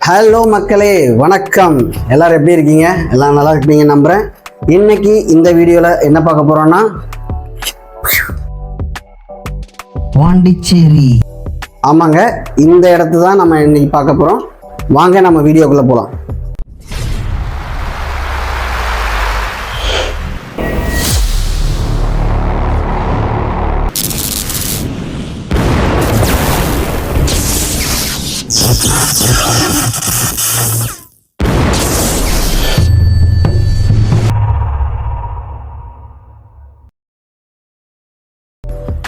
Hello மக்களே, வணக்கம். எல்லாரும் எப்படி இருக்கீங்க? எல்லாம் நல்லா இருப்பீங்க நம்புறேன். இன்னைக்கு இந்த வீடியோவில் என்ன பார்க்க போறோம்னா பாண்டிச்சேரி. ஆமாங்க, இந்த இடத்த தான் நம்ம இன்னைக்கு பார்க்க போறோம். வாங்க நம்ம வீடியோக்குள்ள போகலாம்.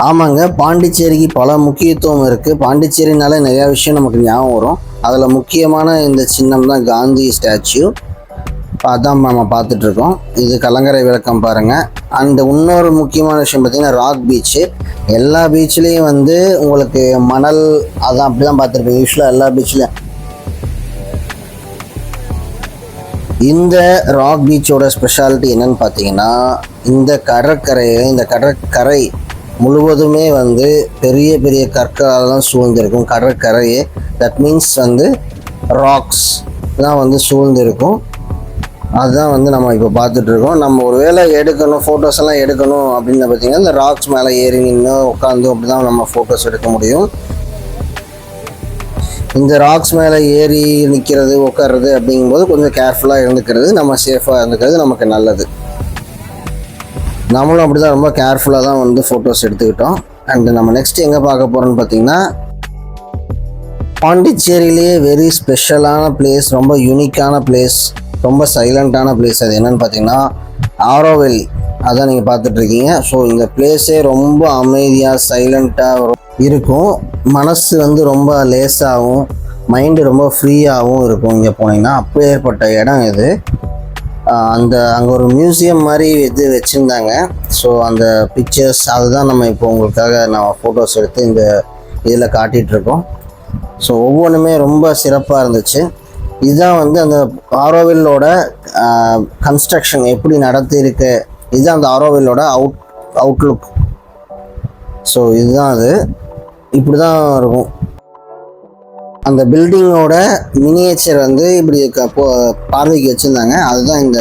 ஆமாங்க, பாண்டிச்சேரிக்கு பல முக்கியத்துவம் இருக்குது. பாண்டிச்சேரினால நிறையா விஷயம் நமக்கு ஞாபகம் வரும். அதில் முக்கியமான இந்த சின்னம் தான் காந்தி ஸ்டாச்சு. அதான் நம்ம பார்த்துட்ருக்கோம். இது கலங்கரை விளக்கம் பாருங்கள். அந்த இன்னொரு முக்கியமான விஷயம் பார்த்திங்கன்னா ராக் பீச்சு. எல்லா பீச்லேயும் வந்து உங்களுக்கு மணல் அதான் அப்படி தான் பார்த்துருப்பேன். யூஸ்வலாக எல்லா பீச்லேயும் இந்த ராக் பீச்சோட ஸ்பெஷாலிட்டி என்னன்னு பார்த்தீங்கன்னா, இந்த கடற்கரை முழுவதுமே வந்து பெரிய பெரிய கற்களால் தான் சூழ்ந்திருக்கும். கடற்கரையே தட் மீன்ஸ் வந்து ராக்ஸ் தான் வந்து சூழ்ந்திருக்கும். அதுதான் வந்து நம்ம இப்போ பார்த்துட்ருக்கோம். நம்ம ஒரு வேளை எடுக்கணும், ஃபோட்டோஸ் எல்லாம் எடுக்கணும் அப்படின்னு பார்த்தீங்கன்னா இந்த ராக்ஸ் மேலே ஏறி நின்று உட்காந்து அப்படி தான் நம்ம ஃபோட்டோஸ் எடுக்க முடியும். இந்த ராக்ஸ் மேலே ஏறி நிற்கிறது உட்கார்றது அப்படிங்கும்போது கொஞ்சம் கேர்ஃபுல்லாக இருந்துக்கிறது, நம்ம சேஃபாக இருந்துக்கிறது நமக்கு நல்லது. நம்மளும் அப்படி தான் ரொம்ப கேர்ஃபுல்லாக தான் வந்து ஃபோட்டோஸ் எடுத்துக்கிட்டோம். அண்டு நம்ம நெக்ஸ்ட் எங்கே பார்க்க போகிறோம்னு பார்த்தீங்கன்னா பாண்டிச்சேரியிலேயே வெரி ஸ்பெஷலான பிளேஸ், ரொம்ப யூனிக்கான பிளேஸ், ரொம்ப சைலண்ட்டான பிளேஸ். அது என்னென்னு பார்த்தீங்கன்னா ஆரோவில். அதான் நீங்கள் பார்த்துட்ருக்கீங்க. ஸோ இந்த பிளேஸே ரொம்ப அமைதியாக சைலண்ட்டாக இருக்கும். மனசு வந்து ரொம்ப லேஸாகவும் மைண்டு ரொம்ப ஃப்ரீயாகவும் இருக்கும் இங்கே போனீங்கன்னா. அப்பேற்பட்ட இடம் இது. அங்கே ஒரு மியூசியம் மாதிரி இது வச்சுருந்தாங்க. ஸோ அந்த பிக்சர்ஸ் அதுதான் நம்ம இப்போ உங்களுக்காக நான் ஃபோட்டோஸ் எடுத்து இந்த இதில் காட்டிகிட்ருக்கோம். ஸோ ஒவ்வொன்றுமே ரொம்ப சிறப்பாக இருந்துச்சு. இதுதான் வந்து அந்த ஆரோவில்லோட கன்ஸ்ட்ரக்ஷன் எப்படி நடத்தியிருக்கு. இதுதான் அந்த ஆரோவில்லோட அவுட்லுக். ஸோ இதுதான் அது, இப்படி தான் இருக்கும். அந்த பில்டிங்கோட மினியேச்சர் வந்து இப்படி பார்வைக்கு வச்சுருந்தாங்க. அதுதான் இந்த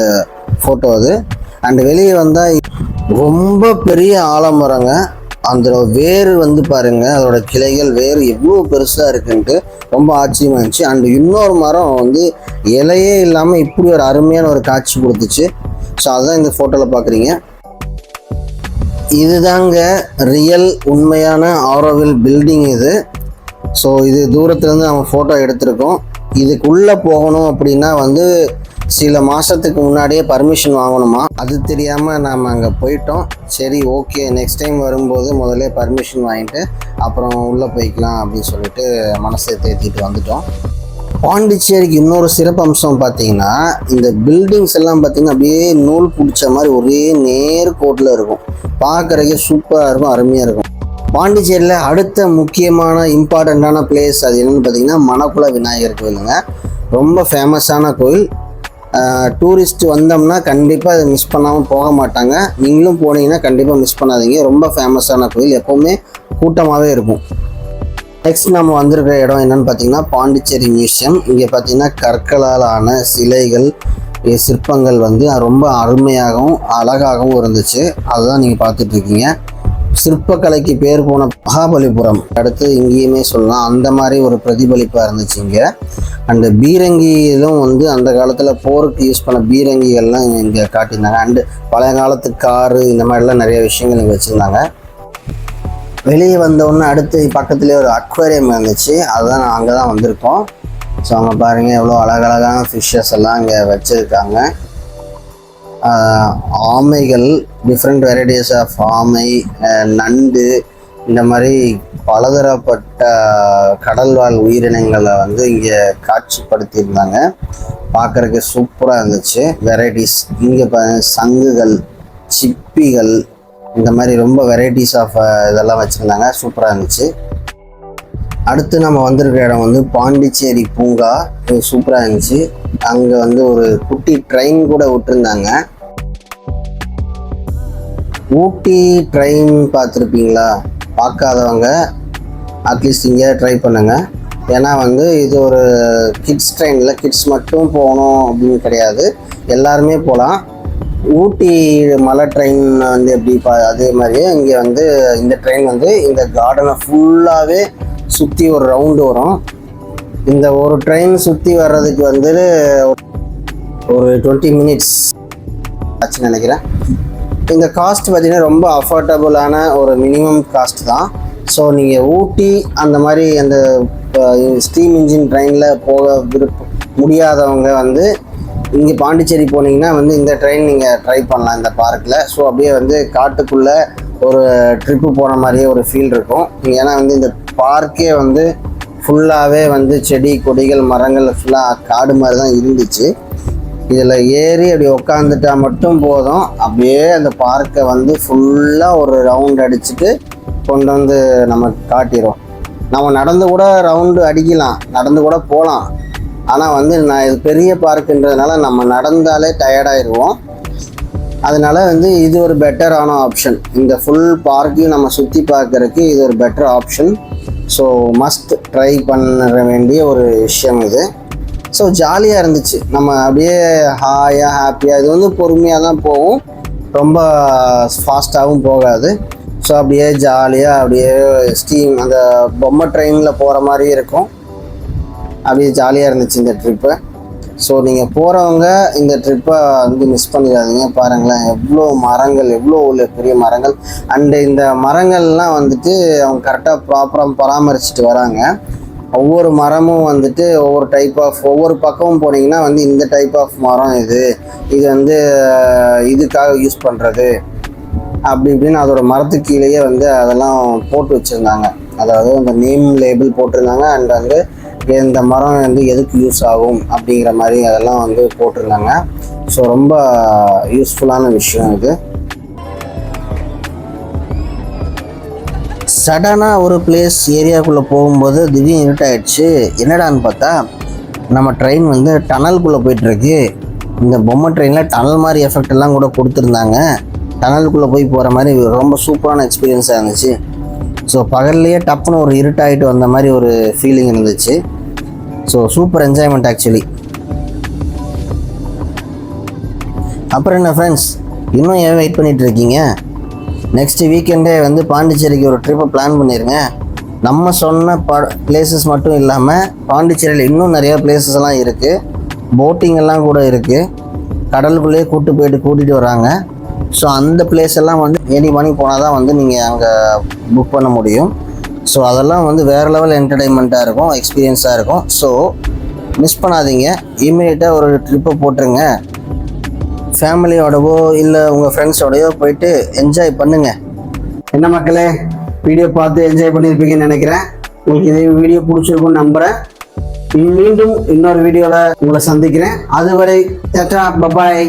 ஃபோட்டோ அது. அண்ட் வெளியே வந்தால் ரொம்ப பெரிய ஆலமரங்க. அந்த வேர் வந்து பாருங்கள், அதோட கிளைகள் வேர் எவ்வளோ பெருசாக இருக்குன்ட்டு ரொம்ப ஆச்சரியமாக இருந்துச்சு. அண்டு இன்னொரு மரம் வந்து இலையே இல்லாமல் இப்படி ஒரு அருமையான ஒரு காட்சி கொடுத்துச்சு. ஸோ அதுதான் இந்த ஃபோட்டோவில் பார்க்குறீங்க. இதுதாங்க ரியல் உண்மையான ஆரோவில் பில்டிங் இது. ஸோ இது தூரத்துலேருந்து நம்ம ஃபோட்டோ எடுத்திருக்கோம். இதுக்குள்ளே போகணும் அப்படின்னா வந்து சில மாதத்துக்கு முன்னாடியே பர்மிஷன் வாங்கணுமா. அது தெரியாமல் நாம் அங்கே போயிட்டோம். சரி, ஓகே, நெக்ஸ்ட் டைம் வரும்போது முதல்ல பர்மிஷன் வாங்கிட்டு அப்புறம் உள்ளே போய்க்கலாம் அப்படின்னு சொல்லிட்டு மனசை தேத்திட்டு வந்துட்டோம். பாண்டிச்சேரிக்கு இன்னொரு சிறப்பு அம்சம் பார்த்தீங்கன்னா இந்த பில்டிங்ஸ் எல்லாம் பார்த்தீங்கன்னா அப்படியே நூல் பிடிச்ச மாதிரி ஒரே நேர்கோட்டில் இருக்கும். பார்க்குறதுக்கே சூப்பராக இருக்கும், அருமையாக இருக்கும். பாண்டிச்சேரியில் அடுத்த முக்கியமான இம்பார்ட்டண்ட்டான பிளேஸ் அது என்னென்னு பார்த்தீங்கன்னா மணக்குள விநாயகர் கோயிலுங்க. ரொம்ப ஃபேமஸான கோயில். டூரிஸ்ட் வந்தோம்னா கண்டிப்பாக அதை மிஸ் பண்ணாமல் போக மாட்டாங்க. நீங்களும் போனீங்கன்னா கண்டிப்பாக மிஸ் பண்ணாதீங்க. ரொம்ப ஃபேமஸான கோயில், எப்போவுமே கூட்டமாகவே இருக்கும். நெக்ஸ்ட் நம்ம வந்திருக்கிற இடம் என்னென்னு பார்த்தீங்கன்னா பாண்டிச்சேரி மியூசியம். இங்கே பார்த்தீங்கன்னா கற்களால் ஆன சிலைகள், சிற்பங்கள் வந்து ரொம்ப அருமையாகவும் அழகாகவும் இருந்துச்சு. அதுதான் நீங்கள் பார்த்துட்ருக்கீங்க. சிற்பக்கலைக்கு பேர் போன மகாபலிபுரம் அடுத்து இங்கேயுமே சொல்லலாம். அந்த மாதிரி ஒரு பிரதிபலிப்பாக இருந்துச்சு இங்கே. அண்டு பீரங்கியிலும் வந்து அந்த காலத்தில் போருக்கு யூஸ் பண்ண பீரங்கிகள்லாம் இங்கே காட்டியிருந்தாங்க. அண்டு பழைய காலத்து காரு இந்த மாதிரிலாம் நிறைய விஷயங்கள் இங்கே வச்சுருந்தாங்க. வெளியே வந்தோடனே அடுத்து பக்கத்துலேயே ஒரு அக்வேரியம் இருந்துச்சு. அதுதான் அங்கே தான் வந்திருக்கோம். ஸோ அங்கே பாருங்கள் எவ்வளோ அழகழகான ஃபிஷ்ஷஸ் எல்லாம் இங்கே வச்சுருக்காங்க. ஆமைகள், டிஃப்ரெண்ட் வெரைட்டிஸ் ஆஃப் ஆமை, நண்டு, இந்த மாதிரி பலதரப்பட்ட கடல்வாழ் உயிரினங்களை வந்து இங்கே காட்சிப்படுத்தியிருந்தாங்க. பார்க்குறதுக்கு சூப்பராக இருந்துச்சு. வெரைட்டிஸ் இங்கே சங்குகள், சிப்பிகள், இந்த மாதிரி ரொம்ப வெரைட்டிஸ் ஆஃப் இதெல்லாம் வச்சுருந்தாங்க. சூப்பராக இருந்துச்சு. அடுத்து நம்ம வந்திருக்கிற இடம் வந்து பாண்டிச்சேரி பூங்கா. இது சூப்பராக இருந்துச்சு. அங்கே வந்து ஒரு குட்டி ட்ரெயின் கூட விட்டுருந்தாங்க. ஊட்டி ட்ரெயின் பார்த்துருப்பீங்களா? பார்க்காதவங்க அட்லீஸ்ட் இங்கே ட்ரை பண்ணுங்கள். ஏன்னா வந்து இது ஒரு கிட்ஸ் ட்ரெயினில் கிட்ஸ் மட்டும் போகணும் அப்படின்னு கிடையாது, எல்லாருமே போகலாம். ஊட்டி மலை ட்ரெயின் வந்து எப்படி அதே மாதிரியே இங்கே வந்து இந்த ட்ரெயின் வந்து இந்த கார்டனை ஃபுல்லாகவே சுற்றி ஒரு ரவுண்டு வரும். இந்த ஒரு ட்ரெயின் சுற்றி வர்றதுக்கு வந்து ஒரு 20 மினிட்ஸ் ஆச்சுன்னு நினைக்கிறேன். இந்த காஸ்ட் பார்த்திங்கன்னா ரொம்ப அஃபோர்டபுளான ஒரு மினிமம் காஸ்ட் தான். ஸோ நீங்கள் ஊட்டி அந்த மாதிரி அந்த ஸ்டீம் இன்ஜின் ட்ரெயினில் போக முடியாதவங்க வந்து இங்கே பாண்டிச்சேரி போனீங்கன்னா வந்து இந்த ட்ரெயின் நீங்கள் ட்ரை பண்ணலாம் இந்த பார்க்கில். ஸோ அப்படியே வந்து காட்டுக்குள்ளே ஒரு ட்ரிப்பு போன மாதிரியே ஒரு ஃபீல் இருக்கும். ஏன்னா வந்து இந்த பார்க்கே வந்து ஃபுல்லாகவே வந்து செடி கொடிகள் மரங்கள் ஃபுல்லாக காடு மாதிரி தான் இருந்துச்சு. இதில் ஏறி அப்படி உக்காந்துட்டா மட்டும் போதும், அப்படியே அந்த பார்க்கை வந்து ஃபுல்லாக ஒரு ரவுண்ட் அடிச்சுட்டு கொண்டு வந்து நமக்கு காட்டிடும். நம்ம நடந்து கூட ரவுண்டு அடிக்கலாம், நடந்து கூட போகலாம். ஆனால் வந்து நான் இது பெரிய பார்க்குன்றதுனால நம்ம நடந்தாலே டயர்டாயிடுவோம். அதனால வந்து இது ஒரு பெட்டரான ஆப்ஷன். இந்த ஃபுல் பார்க்கையும் நம்ம சுற்றி பார்க்குறதுக்கு இது ஒரு better option. So must try பண்ண வேண்டிய ஒரு விஷயம் இது. ஸோ ஜாலியாக இருந்துச்சு. நம்ம அப்படியே ஹாப்பியாக இது வந்து பொறுமையாக தான் போகும், ரொம்ப ஃபாஸ்ட்டாகவும் போகாது. ஸோ அப்படியே ஜாலியாக அப்படியே ஸ்டீம் அந்த பொம்மை ட்ரெயினில் போகிற மாதிரி இருக்கும். அப்படியே ஜாலியாக இருந்துச்சு இந்த ட்ரிப்பு. ஸோ நீங்கள் போகிறவங்க இந்த ட்ரிப்பை வந்து மிஸ் பண்ணிடாதீங்க. பாருங்களேன் எவ்வளோ மரங்கள், எவ்வளோ உள்ள பெரிய மரங்கள். அண்டு இந்த மரங்கள்லாம் வந்துட்டு அவங்க கரெக்டாக ப்ராப்பராக பராமரிச்சுட்டு வராங்க. ஒவ்வொரு மரமும் வந்துட்டு ஒவ்வொரு டைப் ஆஃப், ஒவ்வொரு பக்கமும் போனீங்கன்னா வந்து இந்த டைப் ஆஃப் மரம் இது வந்து இதுக்காக யூஸ் பண்ணுறது அப்படி இப்படின்னு அதோட மரத்துக்கு கீழேயே வந்து அதெல்லாம் போட்டு வச்சுருந்தாங்க. அதாவது அந்த நேம் லேபிள் போட்டிருந்தாங்க. அண்ட் வந்து இந்த மரம் வந்து எதுக்கு யூஸ் ஆகும் அப்படிங்கிற மாதிரி அதெல்லாம் வந்து போட்டிருந்தாங்க. ஸோ ரொம்ப யூஸ்ஃபுல்லான விஷயம் இது. சடனாக ஒரு பிளேஸ் ஏரியாவுக்குள்ளே போகும்போது திடீர்னு இருட்டாயிடுச்சு. என்னடான்னு பார்த்தா நம்ம ட்ரெயின் வந்து டனலுக்குள்ளே போயிட்டுருக்கு. இந்த பொம்மை ட்ரெயினில் டனல் மாதிரி எஃபெக்ட் எல்லாம் கூட கொடுத்துருந்தாங்க. டனலுக்குள்ளே போய் போகிற மாதிரி ரொம்ப சூப்பரான எக்ஸ்பீரியன்ஸாக இருந்துச்சு. ஸோ பகல்லையே டப்புன்னு ஒரு இருட்டாயிட்டு வந்த மாதிரி ஒரு ஃபீலிங் இருந்துச்சு. So super enjoyment actually. அப்புறம் என்ன ஃப்ரெண்ட்ஸ், இன்னும் ஏன் வெயிட் பண்ணிகிட்டு இருக்கீங்க? நெக்ஸ்ட் வீக்கெண்டே வந்து பாண்டிச்சேரிக்கு ஒரு ட்ரிப்பை பிளான் பண்ணிடுங்க. நம்ம சொன்ன பிளேசஸ் மட்டும் இல்லாமல் பாண்டிச்சேரியில் இன்னும் நிறையா பிளேசஸ் எல்லாம் இருக்குது. போட்டிங் எல்லாம் கூட இருக்குது. கடலுக்குள்ளேயே கூட்டிகிட்டு வராங்க. ஸோ அந்த பிளேஸ் எல்லாம் வந்து ஏர்லி மார்னிங் போனால் தான் வந்து நீங்கள் அங்கே புக் பண்ண முடியும். ஸோ அதெல்லாம் வந்து வேறு லெவல் என்டர்டெயின்மெண்ட்டாக இருக்கும், எக்ஸ்பீரியன்ஸாக இருக்கும். ஸோ மிஸ் பண்ணாதீங்க, இமீடியட்டாக ஒரு ட்ரிப்பை போட்டுருங்க. ஃபேமிலியோடவோ இல்லை உங்கள் ஃப்ரெண்ட்ஸோடையோ போயிட்டு என்ஜாய் பண்ணுங்கள். என்ன மக்களே, வீடியோ பார்த்து என்ஜாய் பண்ணியிருப்பீங்கன்னு நினைக்கிறேன். உங்களுக்கு இதே வீடியோ பிடிச்சிருக்குன்னு நம்புகிறேன். மீண்டும் இன்னொரு வீடியோவில் உங்களை சந்திக்கிறேன். அதுவரை டாடா, பபாய்.